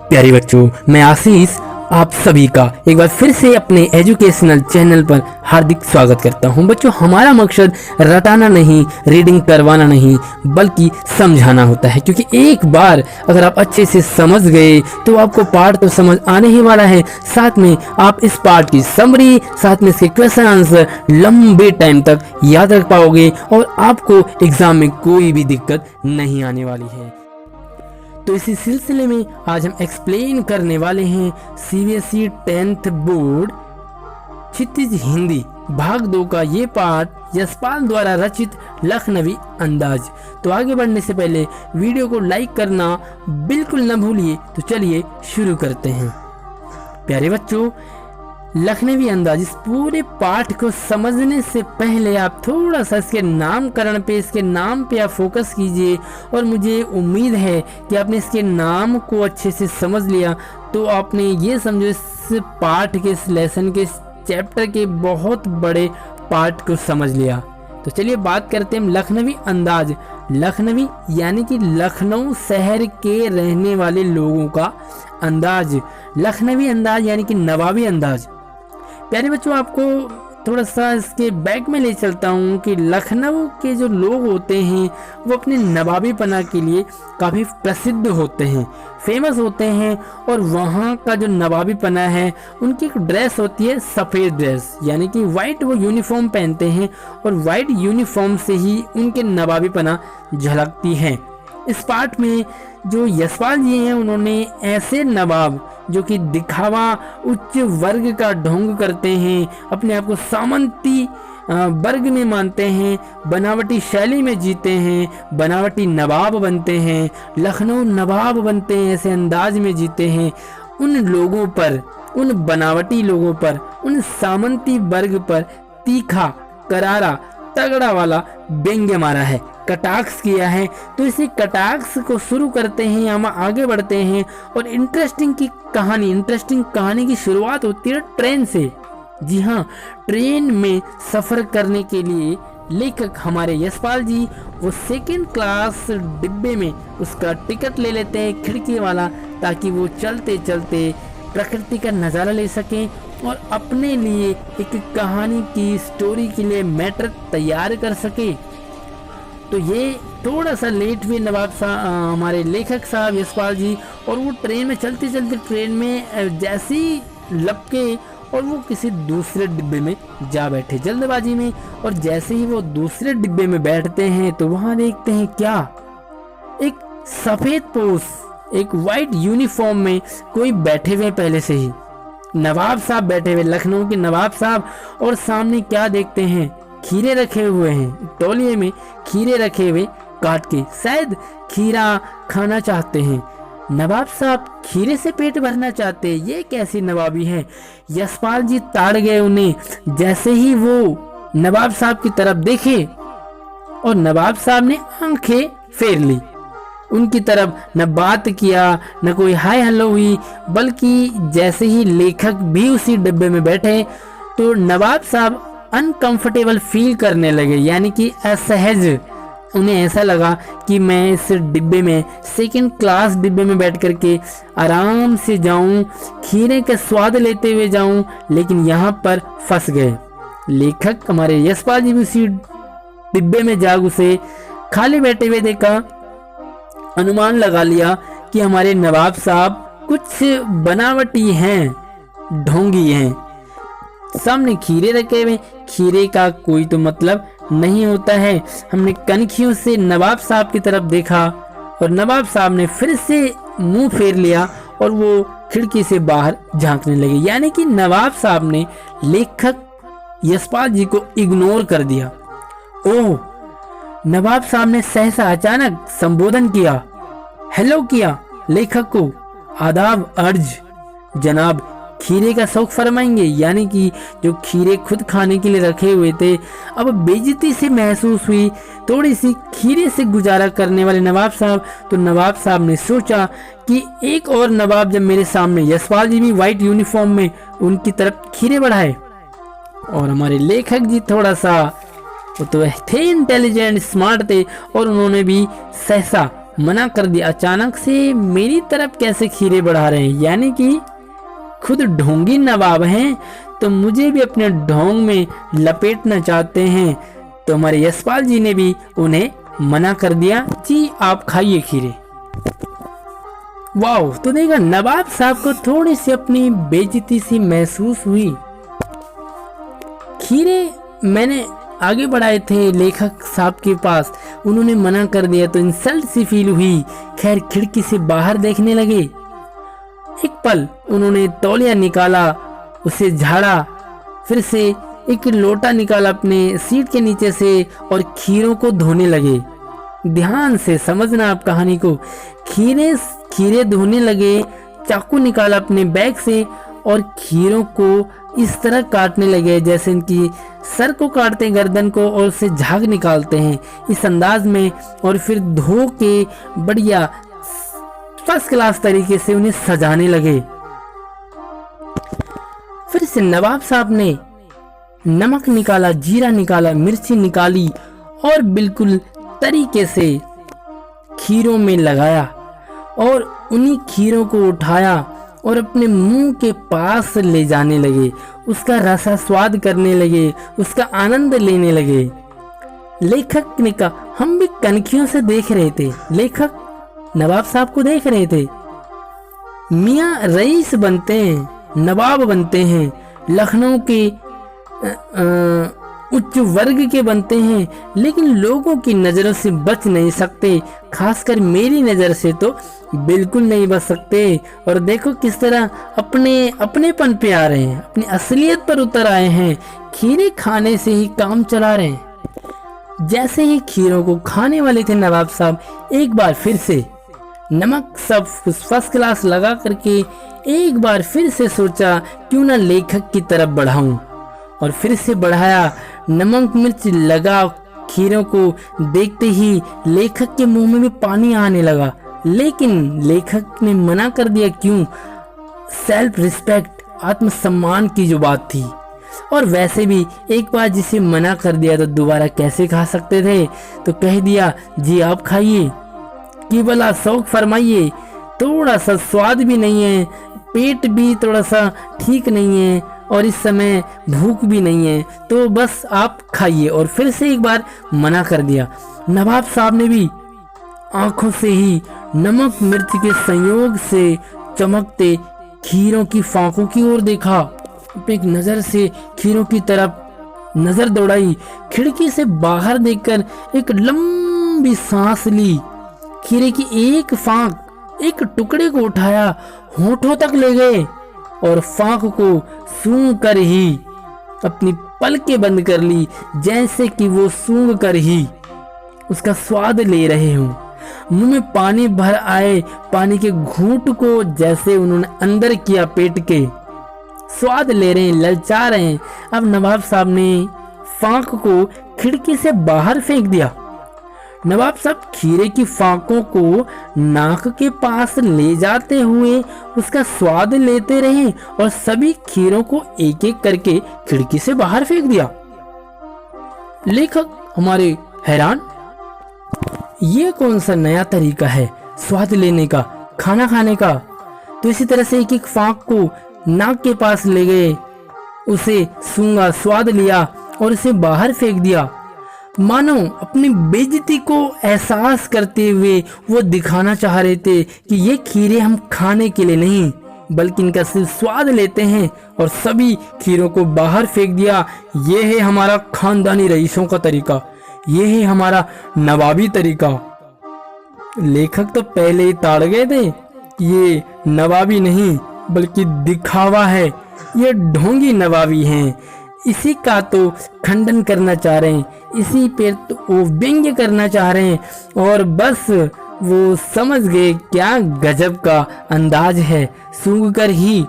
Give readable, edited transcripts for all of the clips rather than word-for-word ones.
प्यारे बच्चों, मैं आशीष आप सभी का एक बार फिर से अपने एजुकेशनल चैनल पर हार्दिक स्वागत करता हूं। बच्चों, हमारा मकसद रटाना नहीं, रीडिंग करवाना नहीं, बल्कि समझाना होता है। क्योंकि एक बार अगर आप अच्छे से समझ गए तो आपको पाठ तो समझ आने ही वाला है, साथ में आप इस पाठ की समरी, साथ में इसके क्वेश्चन आंसर लंबे टाइम तक याद रख पाओगे और आपको एग्जाम में कोई भी दिक्कत नहीं आने वाली है। तो इसी सिलसिले में आज हम एक्सप्लेन करने वाले हैं सीबीएसई 10th बोर्ड क्षितिज हिंदी भाग 2 का ये पाठ यशपाल द्वारा रचित लखनवी अंदाज। तो आगे बढ़ने से पहले वीडियो को लाइक करना बिल्कुल न भूलिए। तो चलिए शुरू करते हैं। प्यारे बच्चों, लखनवी अंदाज इस पूरे पाठ को समझने से पहले आप थोड़ा सा इसके नामकरण पे, इसके नाम पे आप फोकस कीजिए। और मुझे उम्मीद है कि आपने इसके नाम को अच्छे से समझ लिया, तो आपने ये समझो इस पाठ के, इस लेसन के, इस चैप्टर के बहुत बड़े पार्ट को समझ लिया। तो चलिए बात करते हैं लखनवी अंदाज। लखनवी यानी कि लखनऊ शहर के रहने वाले लोगों का अंदाज। लखनवी अंदाज यानी कि नवाबी अंदाज। प्यारे बच्चों, आपको थोड़ा सा इसके बैक में ले चलता हूँ कि लखनऊ के जो लोग होते हैं वो अपने नवाबीपना के लिए काफ़ी प्रसिद्ध होते हैं, फेमस होते हैं। और वहाँ का जो नवाबीपना है, उनकी एक ड्रेस होती है सफ़ेद ड्रेस, यानी कि वाइट वो यूनिफॉर्म पहनते हैं और वाइट यूनिफॉर्म से ही उनके नवाबीपना झलकती है। इस पाठ में जो यशपाल जी हैं, उन्होंने ऐसे नवाब जो कि दिखावा, उच्च वर्ग का ढोंग करते हैं, अपने आप को सामंती वर्ग में मानते हैं, बनावटी शैली में जीते हैं, बनावटी नवाब बनते हैं, लखनऊ नवाब बनते हैं, ऐसे अंदाज में जीते हैं। उन लोगों पर, उन बनावटी लोगों पर, उन सामंती वर्ग पर तीखा, करारा, तगड़ा वाला व्यंग्य मारा है, कटाक्ष किया है। तो इसी कटाक्ष को शुरू करते हैं, हम आगे बढ़ते हैं। और इंटरेस्टिंग कहानी की शुरुआत होती है ट्रेन से। जी हाँ, ट्रेन में सफ़र करने के लिए लेखक हमारे यशपाल जी वो 2nd क्लास डिब्बे में उसका टिकट ले लेते हैं, खिड़की वाला, ताकि वो चलते चलते प्रकृति का नज़ारा ले सकें और अपने लिए एक कहानी की स्टोरी के लिए मैटर तैयार कर सके। तो ये थोड़ा सा लेट हुए नवाब साहब, हमारे लेखक साहब यशपाल जी, और वो ट्रेन में चलते चलते ट्रेन में जैसी लपके और वो किसी दूसरे डिब्बे में जा बैठे जल्दबाजी में। और जैसे ही वो दूसरे डिब्बे में बैठते हैं तो वहाँ देखते हैं क्या, एक सफ़ेद पोश, एक वाइट यूनिफॉर्म में कोई बैठे हुए पहले से ही, नवाब साहब बैठे हुए, लखनऊ के नवाब साहब। और सामने क्या देखते हैं, खीरे रखे हुए हैं, तौलिए में खीरे रखे हुए काट के, शायद खीरा खाना चाहते हैं। नवाब साहब खीरे से पेट भरना चाहते हैं, ये कैसी नवाबी है। यशपाल जी ताड़ गए उन्हें। जैसे ही वो नवाब साहब की तरफ देखे और नवाब साहब ने आंखें फेर ली, उनकी तरफ न बात किया, न कोई हाय हेलो हुई, बल्कि जैसे ही लेखक भी उसी डिब्बे में बैठे तो नवाब साहब अनकंफर्टेबल फील करने लगे, यानी कि असहज। उन्हें ऐसा लगा कि मैं इस डिब्बे में, 2nd क्लास डिब्बे में बैठ करके आराम से जाऊं, खीरे का स्वाद लेते हुए जाऊं, लेकिन यहाँ पर फंस गए। लेखक हमारे यशपाल जी भी उसी डिब्बे में जा घुसे, खाली बैठे हुए देखा, अनुमान लगा लिया कि हमारे नवाब साहब कुछ बनावटी हैं, ढोंगी हैं। सामने खीरे रखे हुए, खीरे का कोई तो मतलब नहीं होता है। हमने कनखियों से नवाब साहब की तरफ देखा और नवाब साहब ने फिर से मुंह फेर लिया और वो खिड़की से बाहर झांकने लगे, यानी कि नवाब साहब ने लेखक यशपाल जी को इग्नोर कर दिया। ओह, नवाब साहब ने सहसा अचानक संबोधन किया, हेलो किया लेखक को, आदाब अर्ज जनाब, खीरे का शौक फरमाएंगे। यानी कि जो खीरे खुद खाने के लिए रखे हुए थे, अब बेइज्जती से महसूस हुई थोड़ी सी खीरे से गुजारा करने वाले नवाब साहब। तो नवाब साहब ने सोचा कि एक और नवाब जब मेरे सामने, यशपाल जी भी वाइट यूनिफॉर्म में, उनकी तरफ खीरे बढ़ाए। और हमारे लेखक जी थोड़ा सा, वो तो थे इंटेलिजेंट, स्मार्ट थे, और उन्होंने भी सहसा मना कर दिया। अचानक से मेरी तरफ कैसे खीरे बढ़ा रहे हैं, यानी कि खुद ढोंगी नवाब हैं तो मुझे भी अपने ढोंग में लपेटना चाहते हैं। तो हमारे यशपाल जी ने भी उन्हें मना कर दिया, जी आप खाइए खीरे। वाह, तो देखा नवाब साहब को थोड़ी सी अपनी बेइज्जती सी महसूस हुई। खीरे मैंने आगे बढ़ाए थे लेखक साहब के पास, उन्होंने मना कर दिया तो इंसल्ट सी फील हुई। खैर खिड़की से बाहर देखने लगे। एक पल उन्होंने तौलिया निकाला, उसे झाड़ा, फिर से एक लोटा निकाला अपने सीट के नीचे से और खीरों को धोने लगे। ध्यान से समझना आप कहानी को। खीरे धोने लगे, चाकू निकाला अपने बैग से और खीरों को इस तरह काटने लगे जैसे इनकी सर को काटते हैं, गर्दन को, और उसे झाग निकालते हैं इस अंदाज में। और फिर धो के बढ़िया फर्स्ट क्लास तरीके से उन्हें सजाने लगे। फिर से नवाब साहब ने नमक निकाला, जीरा निकाला, मिर्ची निकाली और बिल्कुल तरीके से खीरों में लगाया और उन्हीं खीरों को उठाया और अपने मुंह के पास ले जाने लगे। उसका रसा स्वाद करने लगे, उसका आनंद लेने लगे। लेखक ने कहा, हम भी कनखियों से देख रहे थे। लेखक नवाब साहब को देख रहे थे। मियाँ रईस बनते हैं, नवाब बनते हैं, लखनऊ के उच्च वर्ग के बनते हैं, लेकिन लोगों की नज़रों से बच नहीं सकते, खासकर मेरी नज़र से तो बिल्कुल नहीं बच सकते। और देखो किस तरह अपनेपन पे आ रहे हैं, अपनी असलियत पर उतर आए हैं। खीरे खाने से ही काम चला रहे हैं। जैसे ही खीरों को खाने वाले थे नवाब साहब, एक बार फिर से नमक सब फर्स्ट क्लास लगा करके एक बार फिर से सोचा क्यों ना लेखक की तरफ बढ़ाऊं, और फिर से बढ़ाया। नमक मिर्च लगा खीरों को देखते ही लेखक के मुंह में भी पानी आने लगा, लेकिन लेखक ने मना कर दिया। क्यों? सेल्फ रिस्पेक्ट, आत्मसम्मान की जो बात थी। और वैसे भी एक बार जिसे मना कर दिया तो दोबारा कैसे खा सकते थे, तो कह दिया जी आप खाइए, कि भला शौक फरमाइए, थोड़ा सा स्वाद भी नहीं है, पेट भी थोड़ा सा ठीक नहीं है और इस समय भूख भी नहीं है, तो बस आप खाइए। और फिर से एक बार मना कर दिया। नवाब साहब ने भी आंखों से ही नमक मिर्च के संयोग से चमकते खीरों की फांकों की ओर देखा। एक नजर से खीरों की तरफ नजर दौड़ाई, खिड़की से बाहर देखकर एक लंबी सांस ली। खीरे की एक फांक, एक टुकड़े को उठाया, होठों तक ले गए और फांक को सूंघ कर ही अपनी पलकें बंद कर ली, जैसे कि वो सूंघ कर ही उसका स्वाद ले रहे हों। मुंह में पानी भर आए, पानी के घूंट को जैसे उन्होंने अंदर किया, पेट के स्वाद ले रहे हैं, ललचा रहे हैं। अब नवाब साहब ने फांक को खिड़की से बाहर फेंक दिया। नवाब साहब खीरे की फांकों को नाक के पास ले जाते हुए उसका स्वाद लेते रहे और सभी खीरों को एक एक करके खिड़की से बाहर फेंक दिया। लेखक हमारे हैरान, ये कौन सा नया तरीका है स्वाद लेने का, खाना खाने का। तो इसी तरह से एक एक फांक को नाक के पास ले गए, उसे सूंघा, स्वाद लिया और उसे बाहर फेंक दिया। मानो अपनी बेइज्जती को एहसास करते हुए वो दिखाना चाह रहे थे कि ये खीरे हम खाने के लिए नहीं बल्कि इनका सिर्फ स्वाद लेते हैं, और सभी खीरों को बाहर फेंक दिया। ये है हमारा खानदानी रईसों का तरीका, ये है हमारा नवाबी तरीका। लेखक तो पहले ही ताड़ गए थे, ये नवाबी नहीं बल्कि दिखावा है, ये ढोंगी नवाबी हैं। इसी का तो खंडन करना चाह रहे हैं, इसी पे तो वो व्यंग्य करना चाह रहे हैं। और बस वो समझ गए क्या गजब का अंदाज है, सूंघ कर ही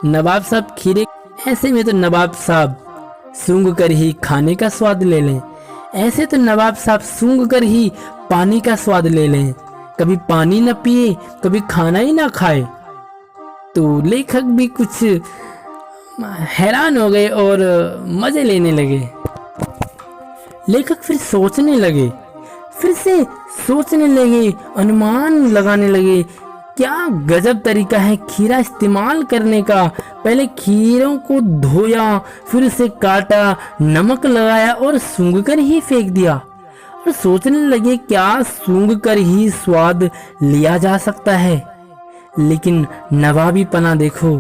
नवाब साहब खीरे। ऐसे में तो नवाब साहब सूंघ कर ही खाने का स्वाद ले लें, ऐसे तो नवाब साहब सूंघ कर ही पानी का स्वाद ले लें। कभी पानी न पिए, कभी खाना ही ना खाए। तो लेखक भी कुछ हैरान हो गए और मजे लेने लगे। लेखक फिर सोचने लगे, फिर से सोचने लगे, अनुमान लगाने लगे, क्या गजब तरीका है खीरा इस्तेमाल करने का। पहले खीरों को धोया, फिर उसे काटा, नमक लगाया और सूंघ कर ही फेंक दिया। और सोचने लगे क्या सूंघ कर ही स्वाद लिया जा सकता है। लेकिन नवाबी पना देखो,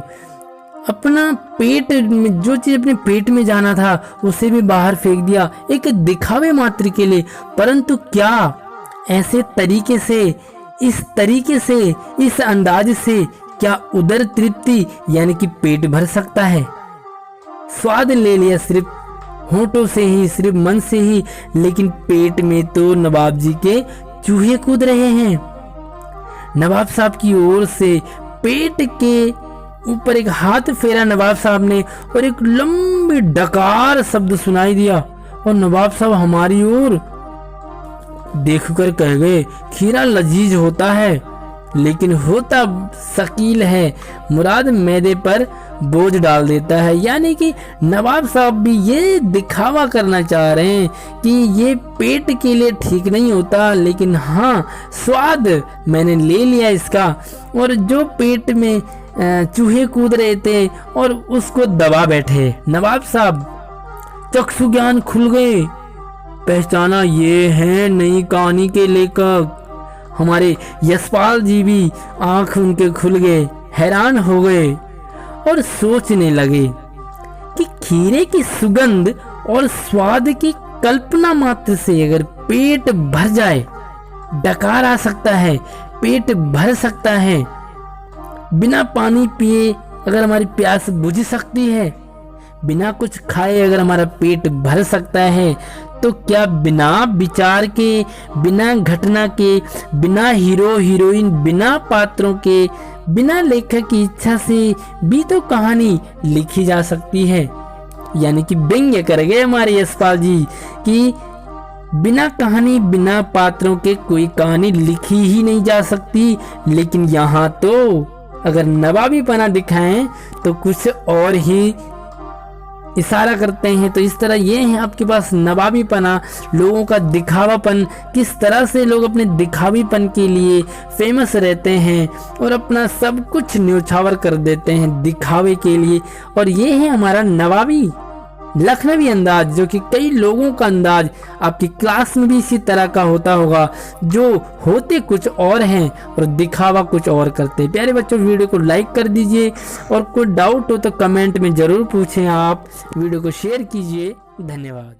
अपना पेट में जो चीज अपने पेट में जाना था उसे भी बाहर फेंक दिया, एक दिखावे मात्र के लिए। परंतु क्या ऐसे तरीके से, इस तरीके से, इस अंदाज से क्या उदर तृप्ति यानी कि पेट भर सकता है। स्वाद ले लिया सिर्फ होठों से ही, सिर्फ मन से ही, लेकिन पेट में तो नवाब जी के चूहे कूद रहे हैं। नवाब साहब की ओर से पेट के ऊपर एक हाथ फेरा नवाब साहब ने और एक लंबी डकार शब्द सुनाई दिया। और नवाब साहब हमारी ओर देखकर कह गए, खीरा लजीज होता है लेकिन होता शकील है, मुराद मैदे पर बोझ डाल देता है। यानी कि नवाब साहब भी ये दिखावा करना चाह रहे हैं कि ये पेट के लिए ठीक नहीं होता, लेकिन हाँ स्वाद मैंने ले लिया इसका। और जो पेट में चूहे कूद रहे थे और उसको दबा बैठे। नवाब साहब चक्षु ज्ञान खुल गए, पहचाना ये हैं नई कहानी के लेखक। हमारे यशपाल जी भी आंख उनके खुल गए, हैरान हो गए और सोचने लगे कि खीरे की सुगंध और स्वाद की कल्पना मात्र से अगर पेट भर जाए, डकार आ सकता है, पेट भर सकता है। बिना पानी पिए अगर हमारी प्यास बुझ सकती है, बिना कुछ खाए अगर हमारा पेट भर सकता है, तो क्या बिना विचार के, बिना घटना के, बिना हीरो हीरोइन, बिना पात्रों के, बिना लेखक की इच्छा से भी तो कहानी लिखी जा सकती है। यानी कि व्यंग्य कर गए हमारे यशपाल जी कि बिना कहानी, बिना पात्रों के कोई कहानी लिखी ही नहीं जा सकती। लेकिन यहाँ तो अगर नवाबी पना दिखाएं तो कुछ और ही इशारा करते हैं। तो इस तरह ये है आपके पास नवाबी पना, लोगों का दिखावापन, किस तरह से लोग अपने दिखावीपन के लिए फेमस रहते हैं और अपना सब कुछ न्यौछावर कर देते हैं दिखावे के लिए। और ये है हमारा नवाबी लखनवी अंदाज, जो कि कई लोगों का अंदाज आपकी क्लास में भी इसी तरह का होता होगा, जो होते कुछ और हैं और दिखावा कुछ और करते। प्यारे बच्चों, वीडियो को लाइक कर दीजिए और कोई डाउट हो तो कमेंट में ज़रूर पूछें। आप वीडियो को शेयर कीजिए। धन्यवाद।